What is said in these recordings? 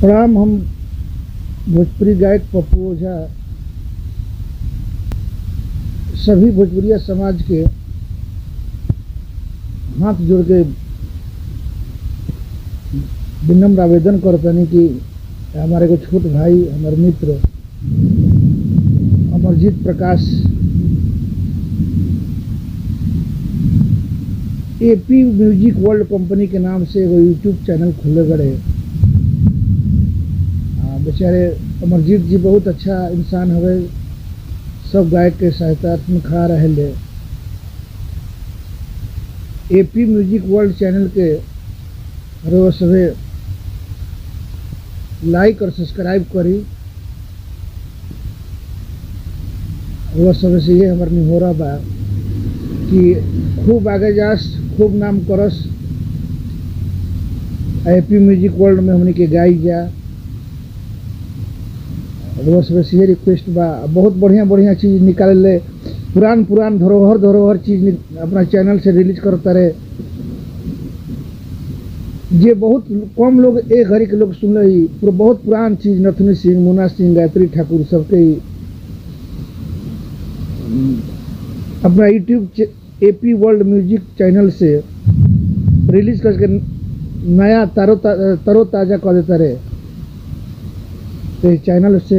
प्रणाम। हम भोजपुरी गायक पप्पू ओझा सभी भोजपुरिया समाज के हाथ जोड़ के विनम्र आवेदन करतनी कि हमारे को छोट भाई, हमारे मित्र Amarjeet Prakash AP music world company के नाम से एगो यूट्यूब चैनल खुले गए। बेचारे अमरजीत जी बहुत अच्छा इंसान हवे, सब गायक के सहायता में खड़ा रहे। एपी म्यूजिक वर्ल्ड चैनल के रोज सवे लाइक और सब्सक्राइब करी। रोज सवे से ये हमारे निहोरा बा कि खूब आगे जास, खूब नाम करस। एपी म्यूजिक वर्ल्ड में हमने के गाई जा। रोज सवे से ये रिक्वेस्ट बा, बहुत बढ़िया बढ़िया चीज निकाले ले, पुरान धरोहर चीज अपना चैनल से रिलीज करता रहे। जे बहुत कम लोग एक घड़ी के लोग सुन रही, बहुत पुरान चीज नथुनी सिंह, मुन्ना सिंह, गायत्री ठाकुर सबके ही अपना YouTube AP world music channel से रिलीज करके नया तरोताजा कर देता रहे। तो चैनल से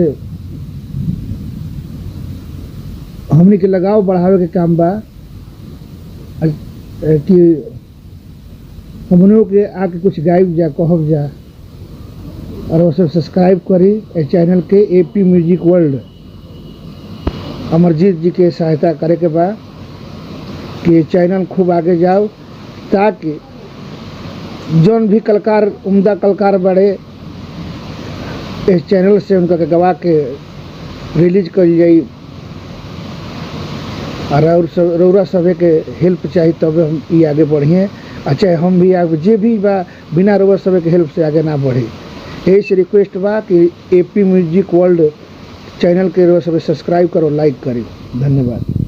हमनी के लगाव बढ़ावे के काम बा कि हमनों के आके कुछ गायब जा, कहब जा। और वो सब सब्सक्राइब करी चैनल के एपी म्यूजिक वर्ल्ड। अमरजीत जी के सहायता करे के बा कि चैनल खूब आगे जाओ, ताकि जौन भी कलाकार, उम्दा कलाकार बड़े, इस चैनल से उनका के गवा के रिलीज कर जाई। और रौरा सभे के हेल्प चाहिए तब हम ये आगे बढ़िए। अच्छा, हम भी आगे जे भी बा बिना रौरा सभे के हेल्प से आगे ना बढ़ी। यही से रिक्वेस्ट बा कि एपी म्यूजिक वर्ल्ड चैनल के रौरा सभे सब्सक्राइब करो, लाइक करी। धन्यवाद।